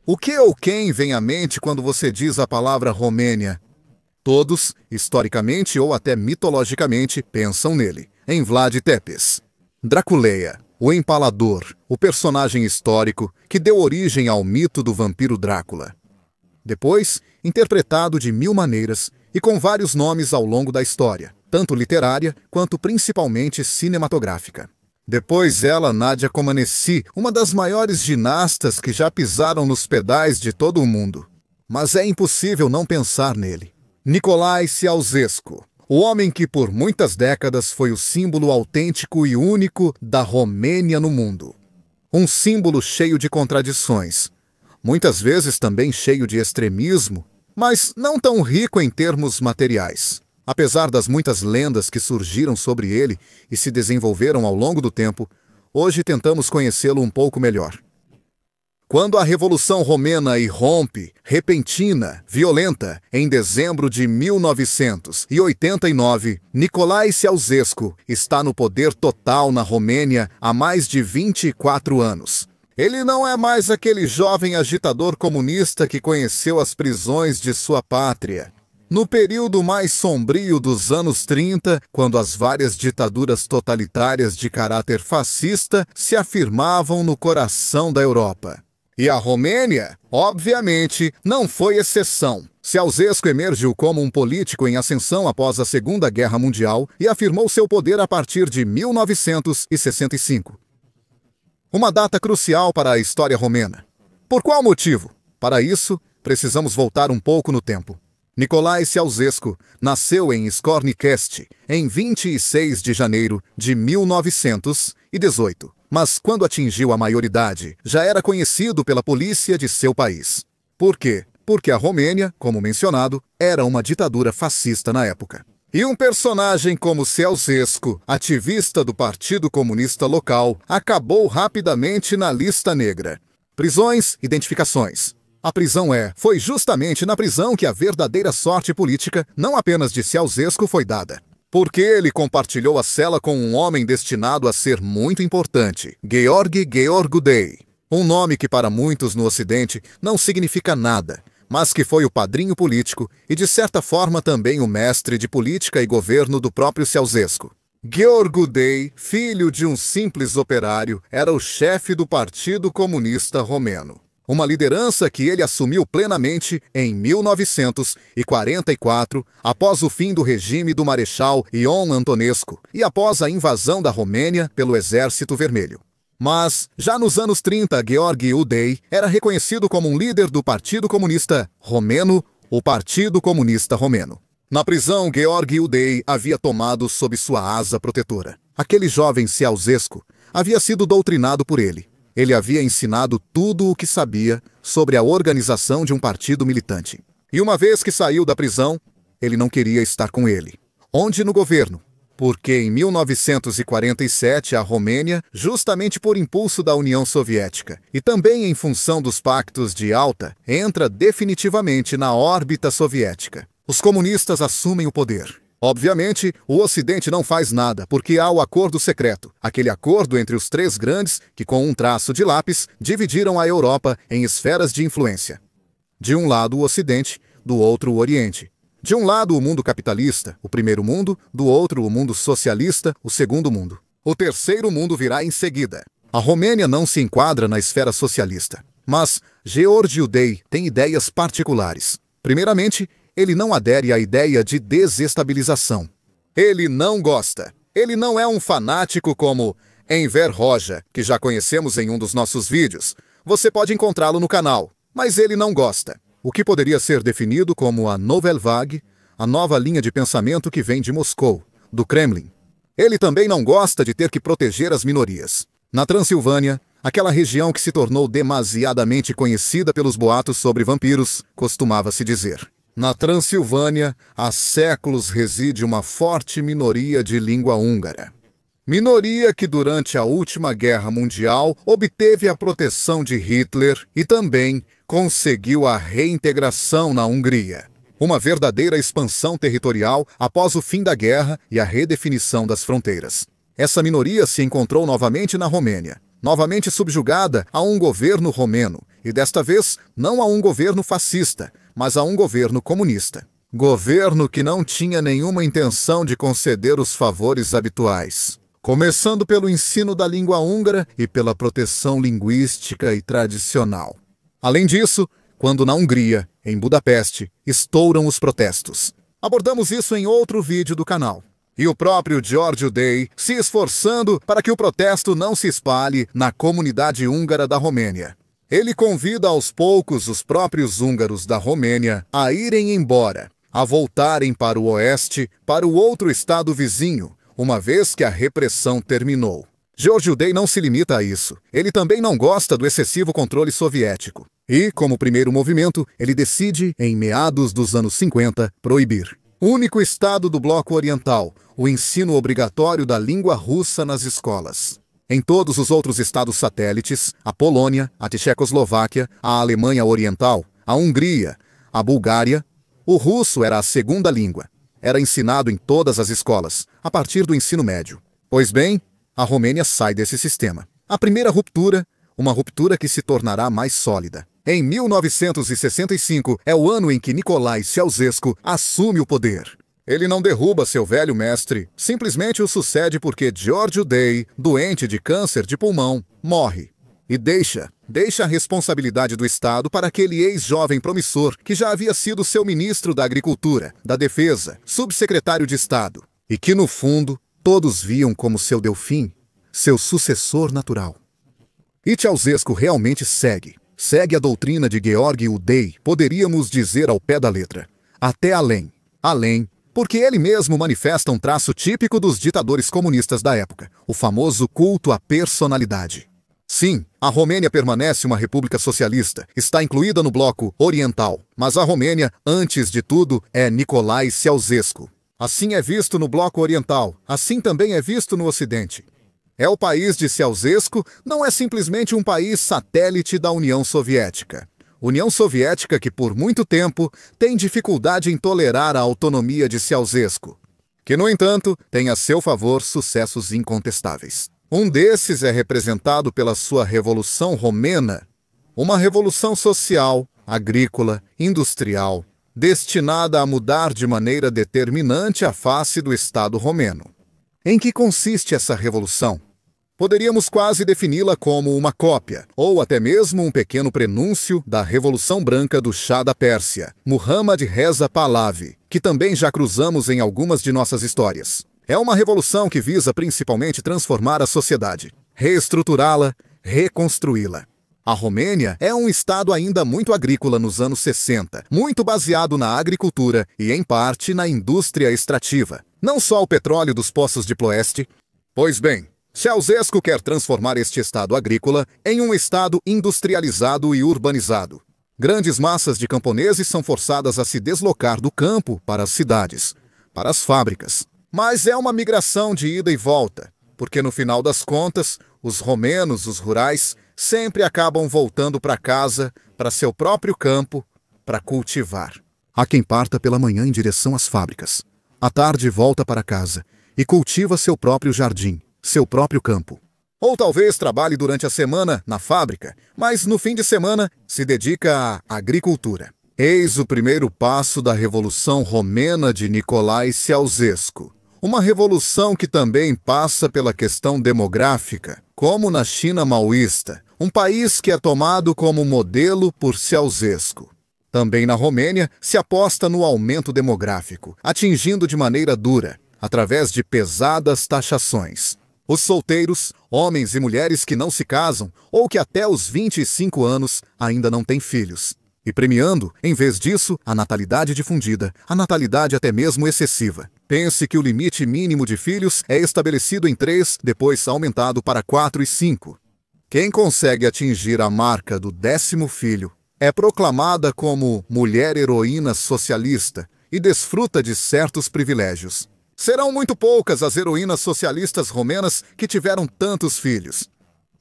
O que ou quem vem à mente quando você diz a palavra Romênia? Todos, historicamente ou até mitologicamente, pensam nele, em Vlad Tepes. Draculeia, o Empalador, o personagem histórico que deu origem ao mito do vampiro Drácula. Depois, interpretado de mil maneiras e com vários nomes ao longo da história, tanto literária quanto principalmente cinematográfica. Depois ela, Nadia Comaneci, uma das maiores ginastas que já pisaram nos pedais de todo o mundo. Mas é impossível não pensar nele. Nicolae Ceausescu, o homem que por muitas décadas foi o símbolo autêntico e único da Romênia no mundo. Um símbolo cheio de contradições, muitas vezes também cheio de extremismo, mas não tão rico em termos materiais. Apesar das muitas lendas que surgiram sobre ele e se desenvolveram ao longo do tempo, hoje tentamos conhecê-lo um pouco melhor. Quando a Revolução Romena irrompe, repentina, violenta, em dezembro de 1989, Nicolae Ceausescu está no poder total na Romênia há mais de 24 anos. Ele não é mais aquele jovem agitador comunista que conheceu as prisões de sua pátria. No período mais sombrio dos anos 30, quando as várias ditaduras totalitárias de caráter fascista se afirmavam no coração da Europa. E a Romênia, obviamente, não foi exceção. Ceausescu emergiu como um político em ascensão após a Segunda Guerra Mundial e afirmou seu poder a partir de 1965. Uma data crucial para a história romena. Por qual motivo? Para isso, precisamos voltar um pouco no tempo. Nicolae Ceausescu nasceu em Skorniceste em 26 de janeiro de 1918, mas quando atingiu a maioridade, já era conhecido pela polícia de seu país. Por quê? Porque a Romênia, como mencionado, era uma ditadura fascista na época. E um personagem como Ceausescu, ativista do Partido Comunista local, acabou rapidamente na lista negra. Prisões, identificações. A prisão foi justamente na prisão que a verdadeira sorte política, não apenas de Ceausescu, foi dada. Porque ele compartilhou a cela com um homem destinado a ser muito importante, Gheorghe Gheorghidei. Um nome que para muitos no Ocidente não significa nada, mas que foi o padrinho político e de certa forma também o mestre de política e governo do próprio Ceausescu. Gheorghidei, filho de um simples operário, era o chefe do Partido Comunista Romeno. Uma liderança que ele assumiu plenamente em 1944, após o fim do regime do Marechal Ion Antonescu e após a invasão da Romênia pelo Exército Vermelho. Mas, já nos anos 30, Gheorghidei era reconhecido como um líder do Partido Comunista Romeno, o Partido Comunista Romeno. Na prisão, Gheorghidei havia tomado sob sua asa protetora. Aquele jovem Ceausescu havia sido doutrinado por ele. Ele havia ensinado tudo o que sabia sobre a organização de um partido militante. E uma vez que saiu da prisão, ele não queria estar com ele. Onde no governo? Porque em 1947 a Romênia, justamente por impulso da União Soviética e também em função dos pactos de Yalta, entra definitivamente na órbita soviética. Os comunistas assumem o poder. Obviamente, o Ocidente não faz nada, porque há o acordo secreto, aquele acordo entre os três grandes que, com um traço de lápis, dividiram a Europa em esferas de influência. De um lado o Ocidente, do outro o Oriente. De um lado o mundo capitalista, o primeiro mundo, do outro o mundo socialista, o segundo mundo. O terceiro mundo virá em seguida. A Romênia não se enquadra na esfera socialista, mas Gheorghidei tem ideias particulares. Primeiramente, ele não adere à ideia de desestabilização. Ele não gosta. Ele não é um fanático como Enver Hoxha, que já conhecemos em um dos nossos vídeos. Você pode encontrá-lo no canal, mas ele não gosta. O que poderia ser definido como a Nouvelle Vague, a nova linha de pensamento que vem de Moscou, do Kremlin. Ele também não gosta de ter que proteger as minorias. Na Transilvânia, aquela região que se tornou demasiadamente conhecida pelos boatos sobre vampiros, costumava-se dizer. Na Transilvânia, há séculos reside uma forte minoria de língua húngara. Minoria que durante a última guerra mundial obteve a proteção de Hitler e também conseguiu a reintegração na Hungria. Uma verdadeira expansão territorial após o fim da guerra e a redefinição das fronteiras. Essa minoria se encontrou novamente na Romênia, novamente subjugada a um governo romeno, e desta vez não a um governo fascista, mas a um governo comunista. Governo que não tinha nenhuma intenção de conceder os favores habituais, começando pelo ensino da língua húngara e pela proteção linguística e tradicional. Além disso, quando na Hungria, em Budapeste, estouram os protestos. Abordamos isso em outro vídeo do canal. E o próprio George Udai se esforçando para que o protesto não se espalhe na comunidade húngara da Romênia. Ele convida aos poucos os próprios húngaros da Romênia a irem embora, a voltarem para o oeste, para o outro estado vizinho, uma vez que a repressão terminou. George Udai não se limita a isso. Ele também não gosta do excessivo controle soviético. E, como primeiro movimento, ele decide, em meados dos anos 50, proibir. Único estado do bloco oriental, o ensino obrigatório da língua russa nas escolas. Em todos os outros estados satélites, a Polônia, a Tchecoslováquia, a Alemanha Oriental, a Hungria, a Bulgária, o russo era a segunda língua. Era ensinado em todas as escolas, a partir do ensino médio. Pois bem, a Romênia sai desse sistema. A primeira ruptura, uma ruptura que se tornará mais sólida. Em 1965 é o ano em que Nicolae Ceausescu assume o poder. Ele não derruba seu velho mestre, simplesmente o sucede porque George Udai, doente de câncer de pulmão, morre. E deixa a responsabilidade do Estado para aquele ex-jovem promissor que já havia sido seu ministro da Agricultura, da Defesa, subsecretário de Estado, e que, no fundo, todos viam como seu Delfim, seu sucessor natural. E Ceausescu realmente segue a doutrina de Georg Udai, poderíamos dizer ao pé da letra. Até além, porque ele mesmo manifesta um traço típico dos ditadores comunistas da época, o famoso culto à personalidade. Sim, a Romênia permanece uma república socialista, está incluída no bloco oriental, mas a Romênia, antes de tudo, é Nicolae Ceausescu. Assim é visto no bloco oriental, assim também é visto no ocidente. É o país de Ceausescu, não é simplesmente um país satélite da União Soviética. União Soviética que, por muito tempo, tem dificuldade em tolerar a autonomia de Ceausescu, que, no entanto, tem a seu favor sucessos incontestáveis. Um desses é representado pela sua Revolução Romena, uma revolução social, agrícola, industrial, destinada a mudar de maneira determinante a face do Estado romeno. Em que consiste essa revolução? Poderíamos quase defini-la como uma cópia, ou até mesmo um pequeno prenúncio da Revolução Branca do Chá da Pérsia, Muhammad Reza Pahlavi, que também já cruzamos em algumas de nossas histórias. É uma revolução que visa principalmente transformar a sociedade, reestruturá-la, reconstruí-la. A Romênia é um estado ainda muito agrícola nos anos 60, muito baseado na agricultura e, em parte, na indústria extrativa. Não só o petróleo dos poços de Ploeste. Pois bem, Ceausescu quer transformar este estado agrícola em um estado industrializado e urbanizado. Grandes massas de camponeses são forçadas a se deslocar do campo para as cidades, para as fábricas. Mas é uma migração de ida e volta, porque no final das contas, os romenos, os rurais, sempre acabam voltando para casa, para seu próprio campo, para cultivar. Há quem parta pela manhã em direção às fábricas. À tarde volta para casa e cultiva seu próprio jardim, seu próprio campo. Ou talvez trabalhe durante a semana na fábrica, mas no fim de semana se dedica à agricultura. Eis o primeiro passo da Revolução Romena de Nicolae Ceausescu. Uma revolução que também passa pela questão demográfica, como na China maoísta, um país que é tomado como modelo por Ceausescu. Também na Romênia se aposta no aumento demográfico, atingindo de maneira dura, através de pesadas taxações. Os solteiros, homens e mulheres que não se casam ou que até os 25 anos ainda não têm filhos. E premiando, em vez disso, a natalidade difundida, a natalidade até mesmo excessiva. Pense que o limite mínimo de filhos é estabelecido em 3, depois aumentado para 4 e 5. Quem consegue atingir a marca do 10º filho é proclamada como mulher heroína socialista e desfruta de certos privilégios. Serão muito poucas as heroínas socialistas romenas que tiveram tantos filhos.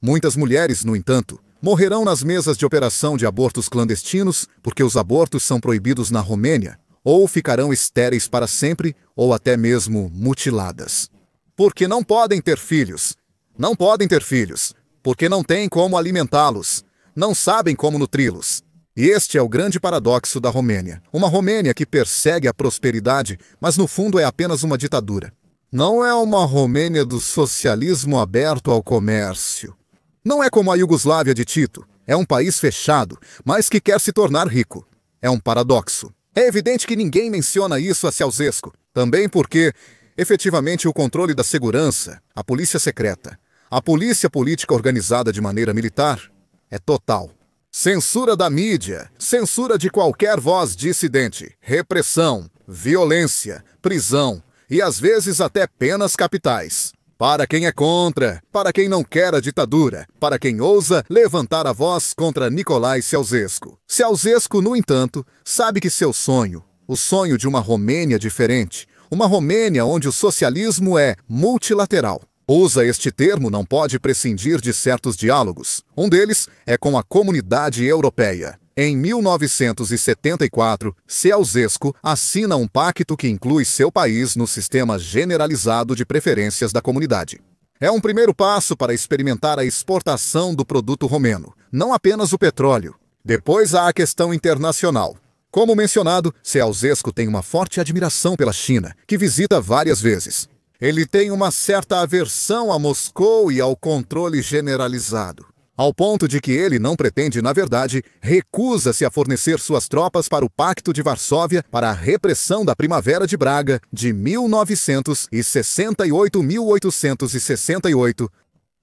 Muitas mulheres, no entanto, morrerão nas mesas de operação de abortos clandestinos, porque os abortos são proibidos na Romênia, ou ficarão estéreis para sempre, ou até mesmo mutiladas. Porque não podem ter filhos. Não podem ter filhos, porque não têm como alimentá-los. não sabem como nutri-los. E este é o grande paradoxo da Romênia. Uma Romênia que persegue a prosperidade, mas no fundo é apenas uma ditadura. Não é uma Romênia do socialismo aberto ao comércio. Não é como a Iugoslávia de Tito. É um país fechado, mas que quer se tornar rico. É um paradoxo. É evidente que ninguém menciona isso a Ceausescu. Também porque, efetivamente, o controle da segurança, a polícia secreta, a polícia política organizada de maneira militar, é total. Censura da mídia, censura de qualquer voz dissidente, repressão, violência, prisão e às vezes até penas capitais. Para quem é contra, para quem não quer a ditadura, para quem ousa levantar a voz contra Nicolae Ceausescu. Ceausescu, no entanto, sabe que seu sonho, o sonho de uma Romênia diferente, uma Romênia onde o socialismo é multilateral. Usa este termo, não pode prescindir de certos diálogos. Um deles é com a Comunidade Europeia. Em 1974, Ceausescu assina um pacto que inclui seu país no sistema generalizado de preferências da comunidade. É um primeiro passo para experimentar a exportação do produto romeno, não apenas o petróleo. Depois há a questão internacional. Como mencionado, Ceausescu tem uma forte admiração pela China, que visita várias vezes. Ele tem uma certa aversão a Moscou e ao controle generalizado, ao ponto de que ele não pretende, na verdade, recusa-se a fornecer suas tropas para o Pacto de Varsóvia para a repressão da Primavera de Praga de 1968-1868.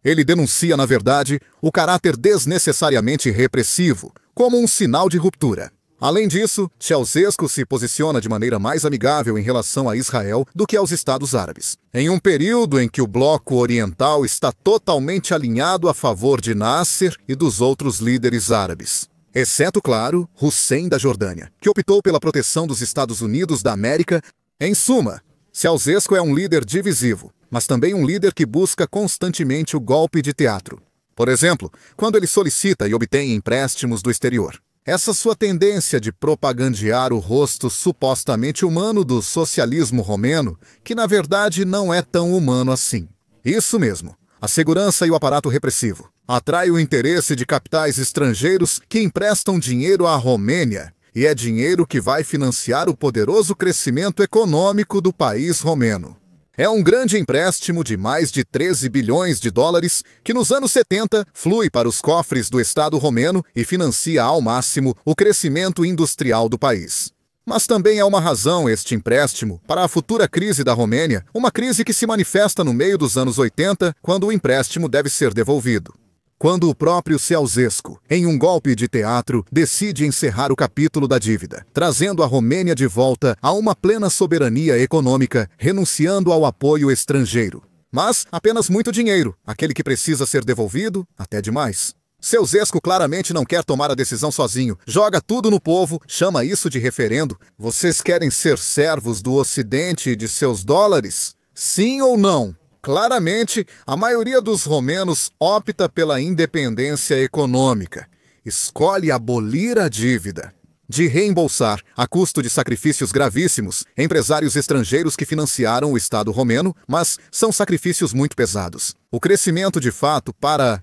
Ele denuncia, na verdade, o caráter desnecessariamente repressivo, como um sinal de ruptura. Além disso, Ceausescu se posiciona de maneira mais amigável em relação a Israel do que aos Estados Árabes, em um período em que o bloco oriental está totalmente alinhado a favor de Nasser e dos outros líderes árabes. Exceto, claro, Hussein da Jordânia, que optou pela proteção dos Estados Unidos da América. Em suma, Ceausescu é um líder divisivo, mas também um líder que busca constantemente o golpe de teatro. Por exemplo, quando ele solicita e obtém empréstimos do exterior. Essa sua tendência de propagandear o rosto supostamente humano do socialismo romeno, que na verdade não é tão humano assim. Isso mesmo, a segurança e o aparato repressivo. Atrai o interesse de capitais estrangeiros que emprestam dinheiro à Romênia, e é dinheiro que vai financiar o poderoso crescimento econômico do país romeno. É um grande empréstimo de mais de 13 bilhões de dólares que nos anos 70 flui para os cofres do Estado romeno e financia ao máximo o crescimento industrial do país. Mas também é uma razão este empréstimo para a futura crise da Romênia, uma crise que se manifesta no meio dos anos 80, quando o empréstimo deve ser devolvido. Quando o próprio Ceausescu, em um golpe de teatro, decide encerrar o capítulo da dívida, trazendo a Romênia de volta a uma plena soberania econômica, renunciando ao apoio estrangeiro. Mas apenas muito dinheiro, aquele que precisa ser devolvido, até demais. Ceausescu claramente não quer tomar a decisão sozinho, joga tudo no povo, chama isso de referendo. Vocês querem ser servos do Ocidente e de seus dólares? Sim ou não? Claramente, a maioria dos romenos opta pela independência econômica. Escolhe abolir a dívida. De reembolsar, a custo de sacrifícios gravíssimos, empresários estrangeiros que financiaram o Estado romeno, mas são sacrifícios muito pesados. O crescimento, de fato, para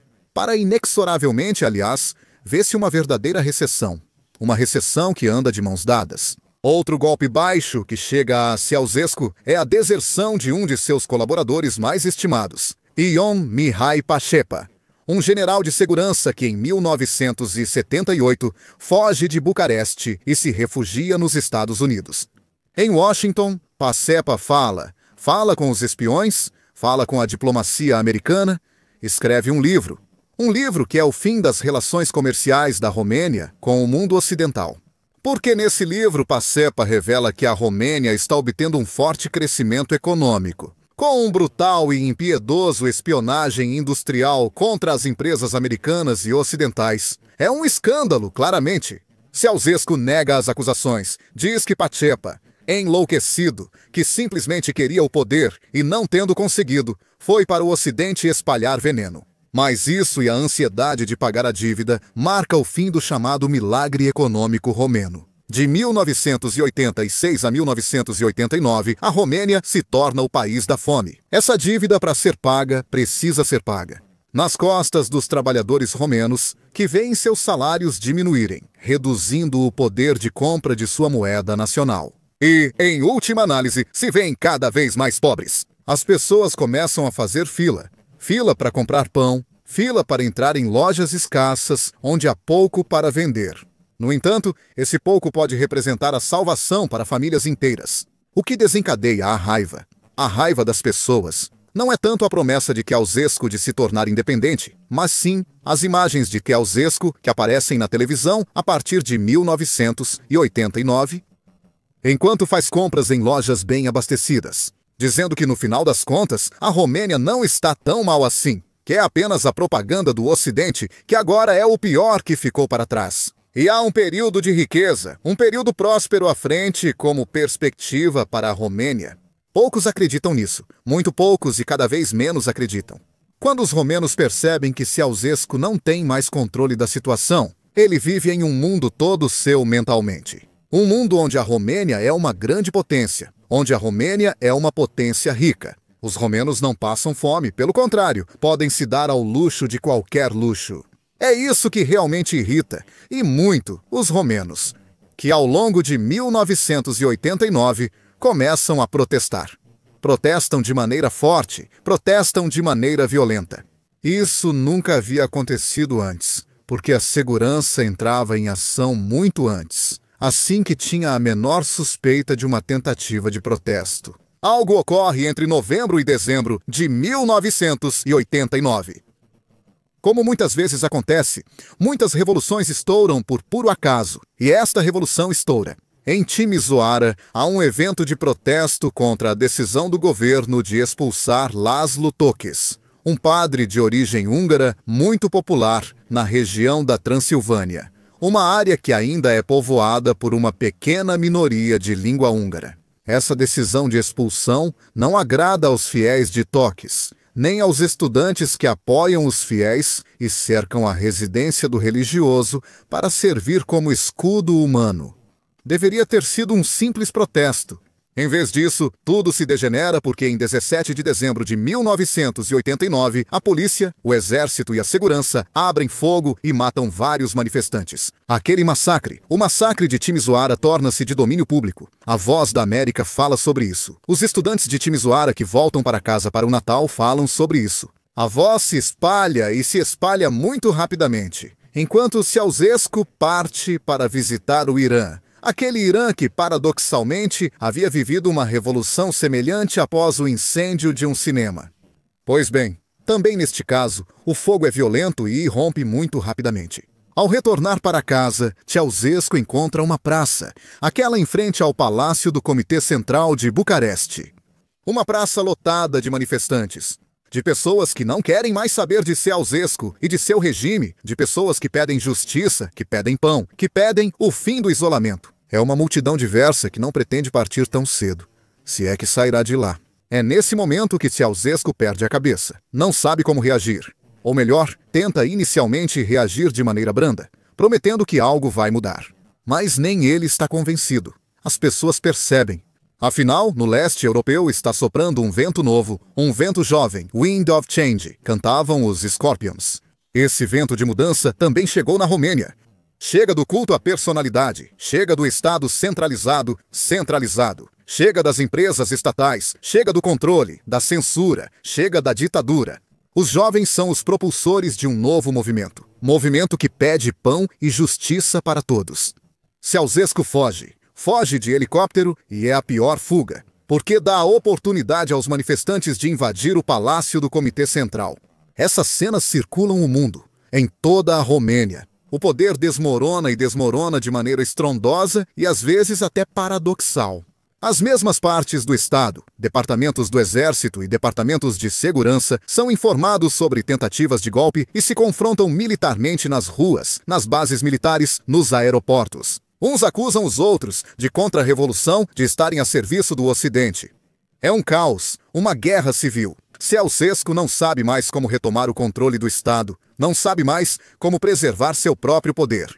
inexoravelmente, aliás, vê-se uma verdadeira recessão. Uma recessão que anda de mãos dadas. Outro golpe baixo que chega a Ceausescu é a deserção de um de seus colaboradores mais estimados, Ion Mihai Pacepa, um general de segurança que em 1978 foge de Bucareste e se refugia nos Estados Unidos. Em Washington, Pacepa fala com os espiões, fala com a diplomacia americana, escreve um livro que é o fim das relações comerciais da Romênia com o mundo ocidental. Porque nesse livro Pacepa revela que a Romênia está obtendo um forte crescimento econômico, com um brutal e impiedoso espionagem industrial contra as empresas americanas e ocidentais. É um escândalo, claramente. Ceausescu nega as acusações, diz que Pacepa, enlouquecido, que simplesmente queria o poder e não tendo conseguido, foi para o Ocidente espalhar veneno. Mas isso e a ansiedade de pagar a dívida marca o fim do chamado milagre econômico romeno. De 1986 a 1989, a Romênia se torna o país da fome. Essa dívida, para ser paga, precisa ser paga. nas costas dos trabalhadores romenos, que veem seus salários diminuírem, reduzindo o poder de compra de sua moeda nacional. E, em última análise, se veem cada vez mais pobres. As pessoas começam a fazer fila. Fila para comprar pão, fila para entrar em lojas escassas, onde há pouco para vender. No entanto, esse pouco pode representar a salvação para famílias inteiras. O que desencadeia a raiva? A raiva das pessoas não é tanto a promessa de Ceausescu de se tornar independente, mas sim as imagens de Ceausescu que aparecem na televisão a partir de 1989, enquanto faz compras em lojas bem abastecidas, dizendo que no final das contas a Romênia não está tão mal assim, que é apenas a propaganda do Ocidente que agora é o pior que ficou para trás. E há um período de riqueza, um período próspero à frente como perspectiva para a Romênia. Poucos acreditam nisso, muito poucos e cada vez menos acreditam. Quando os romenos percebem que Ceausescu não tem mais controle da situação, ele vive em um mundo todo seu mentalmente. Um mundo onde a Romênia é uma grande potência, onde a Romênia é uma potência rica. Os romenos não passam fome, pelo contrário, podem se dar ao luxo de qualquer luxo. É isso que realmente irrita, e muito, os romenos, que ao longo de 1989 começam a protestar. Protestam de maneira forte, protestam de maneira violenta. Isso nunca havia acontecido antes, porque a segurança entrava em ação muito antes, assim que tinha a menor suspeita de uma tentativa de protesto. Algo ocorre entre novembro e dezembro de 1989. Como muitas vezes acontece, muitas revoluções estouram por puro acaso, e esta revolução estoura. Em Timisoara, há um evento de protesto contra a decisão do governo de expulsar László Tokes, um padre de origem húngara muito popular na região da Transilvânia, uma área que ainda é povoada por uma pequena minoria de língua húngara. Essa decisão de expulsão não agrada aos fiéis de Tokes, nem aos estudantes que apoiam os fiéis e cercam a residência do religioso para servir como escudo humano. Deveria ter sido um simples protesto. Em vez disso, tudo se degenera porque em 17 de dezembro de 1989, a polícia, o exército e a segurança abrem fogo e matam vários manifestantes. Aquele massacre, o massacre de Timisoara, torna-se de domínio público. A Voz da América fala sobre isso. Os estudantes de Timisoara que voltam para casa para o Natal falam sobre isso. A voz se espalha e se espalha muito rapidamente, enquanto Ceausescu parte para visitar o Irã. Aquele Irã que, paradoxalmente, havia vivido uma revolução semelhante após o incêndio de um cinema. Pois bem, também neste caso, o fogo é violento e irrompe muito rapidamente. Ao retornar para casa, Ceausescu encontra uma praça, aquela em frente ao Palácio do Comitê Central de Bucareste. Uma praça lotada de manifestantes, de pessoas que não querem mais saber de Ceausescu e de seu regime, de pessoas que pedem justiça, que pedem pão, que pedem o fim do isolamento. É uma multidão diversa que não pretende partir tão cedo, se é que sairá de lá. É nesse momento que Ceausescu perde a cabeça. Não sabe como reagir. Ou melhor, tenta inicialmente reagir de maneira branda, prometendo que algo vai mudar. Mas nem ele está convencido. As pessoas percebem. Afinal, no leste europeu está soprando um vento novo, um vento jovem, Wind of Change, cantavam os Scorpions. Esse vento de mudança também chegou na Romênia. Chega do culto à personalidade, chega do Estado centralizado. Chega das empresas estatais, chega do controle, da censura, chega da ditadura. Os jovens são os propulsores de um novo movimento. Movimento que pede pão e justiça para todos. Ceausescu foge. Foge de helicóptero e é a pior fuga, porque dá a oportunidade aos manifestantes de invadir o Palácio do Comitê Central. Essas cenas circulam o mundo, em toda a Romênia. O poder desmorona e desmorona de maneira estrondosa e às vezes até paradoxal. As mesmas partes do Estado, departamentos do Exército e departamentos de segurança são informados sobre tentativas de golpe e se confrontam militarmente nas ruas, nas bases militares, nos aeroportos. Uns acusam os outros de contra-revolução, de estarem a serviço do Ocidente. É um caos, uma guerra civil. Ceausescu não sabe mais como retomar o controle do Estado, não sabe mais como preservar seu próprio poder.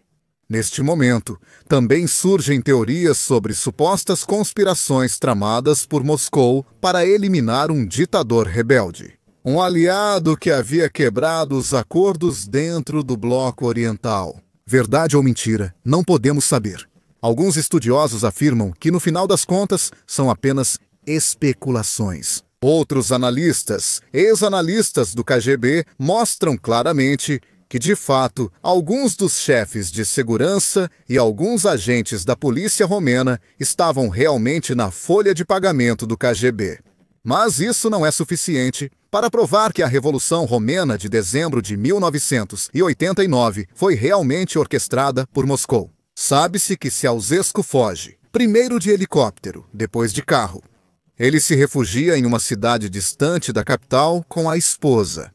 Neste momento, também surgem teorias sobre supostas conspirações tramadas por Moscou para eliminar um ditador rebelde. Um aliado que havia quebrado os acordos dentro do bloco oriental. Verdade ou mentira, não podemos saber. Alguns estudiosos afirmam que, no final das contas, são apenas especulações. Outros analistas, ex-analistas do KGB, mostram claramente que, de fato, alguns dos chefes de segurança e alguns agentes da polícia romena estavam realmente na folha de pagamento do KGB. Mas isso não é suficiente para provar que a Revolução Romena de dezembro de 1989 foi realmente orquestrada por Moscou. Sabe-se que Ceausescu foge, primeiro de helicóptero, depois de carro. Ele se refugia em uma cidade distante da capital com a esposa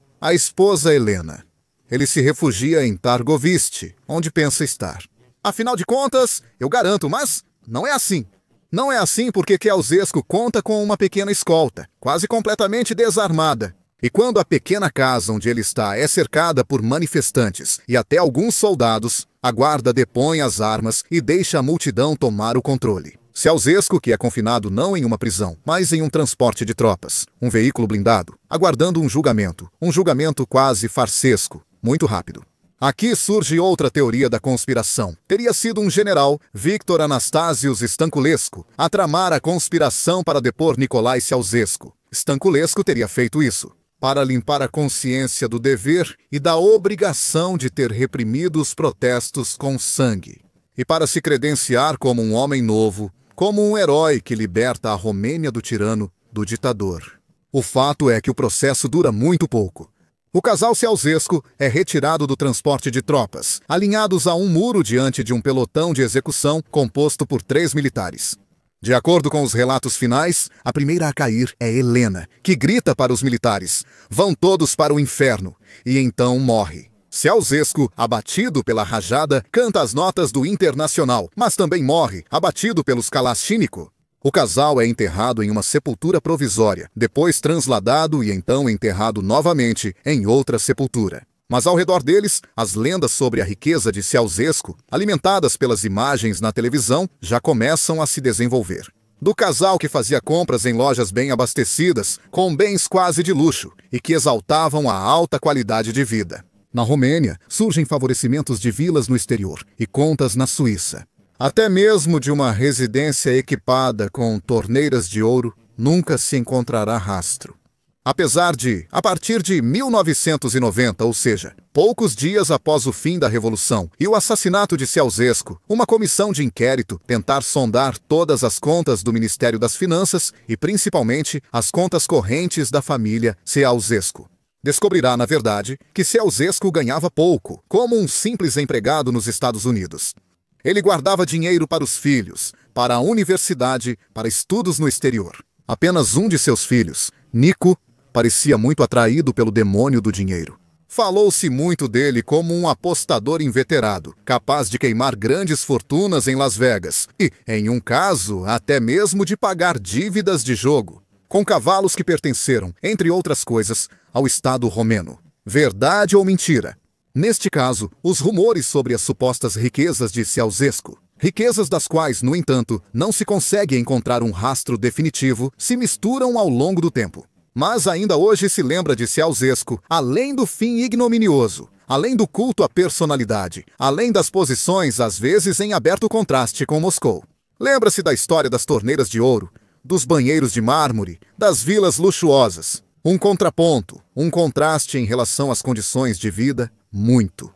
Helena. Ele se refugia em Targoviste, onde pensa estar. Afinal de contas, eu garanto, mas não é assim. Não é assim porque Ceausescu conta com uma pequena escolta, quase completamente desarmada. E quando a pequena casa onde ele está é cercada por manifestantes e até alguns soldados, a guarda depõe as armas e deixa a multidão tomar o controle. Ceausescu, que é confinado não em uma prisão, mas em um transporte de tropas, um veículo blindado, aguardando um julgamento quase farsesco, muito rápido. Aqui surge outra teoria da conspiração. Teria sido um general, Victor Anastasius Stanculescu, a tramar a conspiração para depor Nicolae Ceausescu. Stanculescu teria feito isso para limpar a consciência do dever e da obrigação de ter reprimido os protestos com sangue. E para se credenciar como um homem novo, como um herói que liberta a Romênia do tirano, do ditador. O fato é que o processo dura muito pouco. O casal Ceausescu é retirado do transporte de tropas, alinhados a um muro diante de um pelotão de execução composto por 3 militares. De acordo com os relatos finais, a primeira a cair é Helena, que grita para os militares: "Vão todos para o inferno", e então morre. Ceausescu, abatido pela rajada, canta as notas do Internacional, mas também morre, abatido pelos Kalashnikov. O casal é enterrado em uma sepultura provisória, depois transladado e então enterrado novamente em outra sepultura. Mas ao redor deles, as lendas sobre a riqueza de Ceausescu, alimentadas pelas imagens na televisão, já começam a se desenvolver. Do casal que fazia compras em lojas bem abastecidas, com bens quase de luxo, e que exaltavam a alta qualidade de vida. Na Romênia, surgem favorecimentos de vilas no exterior e contas na Suíça. Até mesmo de uma residência equipada com torneiras de ouro, nunca se encontrará rastro. Apesar de, a partir de 1990, ou seja, poucos dias após o fim da Revolução e o assassinato de Ceausescu, uma comissão de inquérito tentar sondar todas as contas do Ministério das Finanças e principalmente as contas correntes da família Ceausescu. Descobrirá, na verdade, que Ceausescu ganhava pouco, como um simples empregado nos Estados Unidos. Ele guardava dinheiro para os filhos, para a universidade, para estudos no exterior. Apenas um de seus filhos, Nico, parecia muito atraído pelo demônio do dinheiro. Falou-se muito dele como um apostador inveterado, capaz de queimar grandes fortunas em Las Vegas e, em um caso, até mesmo de pagar dívidas de jogo, com cavalos que pertenceram, entre outras coisas, ao Estado romeno. Verdade ou mentira? Neste caso, os rumores sobre as supostas riquezas de Ceausescu, riquezas das quais, no entanto, não se consegue encontrar um rastro definitivo, se misturam ao longo do tempo. Mas ainda hoje se lembra de Ceausescu, além do fim ignominioso, além do culto à personalidade, além das posições às vezes em aberto contraste com Moscou. Lembra-se da história das torneiras de ouro, dos banheiros de mármore, das vilas luxuosas. Um contraponto, um contraste em relação às condições de vida muito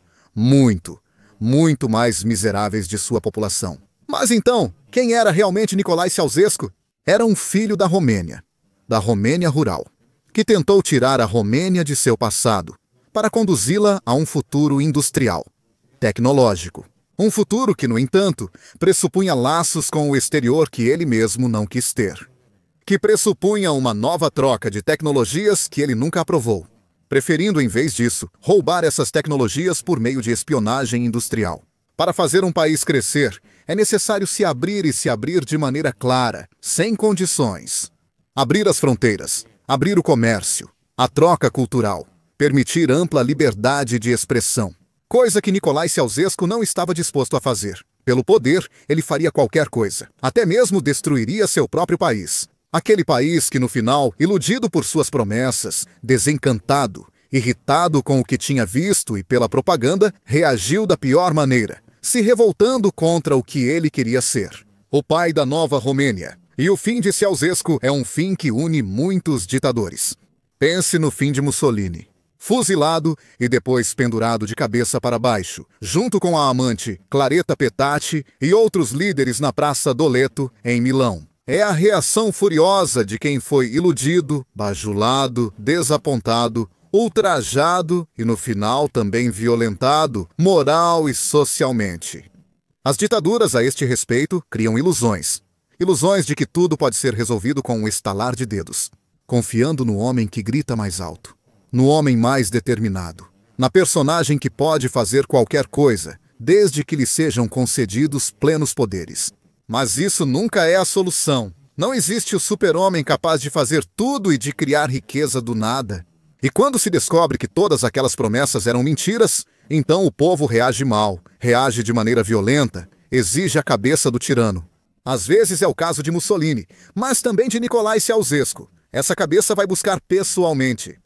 mais miseráveis de sua população. Mas então, quem era realmente Nicolae Ceausescu? Era um filho da Romênia rural, que tentou tirar a Romênia de seu passado para conduzi-la a um futuro industrial, tecnológico. Um futuro que, no entanto, pressupunha laços com o exterior que ele mesmo não quis ter. Que pressupunha uma nova troca de tecnologias que ele nunca aprovou, preferindo, em vez disso, roubar essas tecnologias por meio de espionagem industrial. Para fazer um país crescer, é necessário se abrir de maneira clara, sem condições. Abrir as fronteiras, abrir o comércio, a troca cultural, permitir ampla liberdade de expressão. Coisa que Nicolae Ceausescu não estava disposto a fazer. Pelo poder, ele faria qualquer coisa, até mesmo destruiria seu próprio país. Aquele país que no final, iludido por suas promessas, desencantado, irritado com o que tinha visto e pela propaganda, reagiu da pior maneira, se revoltando contra o que ele queria ser. O pai da nova Romênia. E o fim de Ceausescu é um fim que une muitos ditadores. Pense no fim de Mussolini. Fuzilado e depois pendurado de cabeça para baixo, junto com a amante Claretta Petacci e outros líderes na Praça Doleto, em Milão. É a reação furiosa de quem foi iludido, bajulado, desapontado, ultrajado e no final também violentado, moral e socialmente. As ditaduras a este respeito criam ilusões. Ilusões de que tudo pode ser resolvido com um estalar de dedos, confiando no homem que grita mais alto, no homem mais determinado, na personagem que pode fazer qualquer coisa, desde que lhe sejam concedidos plenos poderes. Mas isso nunca é a solução. Não existe o super-homem capaz de fazer tudo e de criar riqueza do nada. E quando se descobre que todas aquelas promessas eram mentiras, então o povo reage mal, reage de maneira violenta, exige a cabeça do tirano. Às vezes é o caso de Mussolini, mas também de Nicolae Ceausescu. Essa cabeça vai buscar pessoalmente.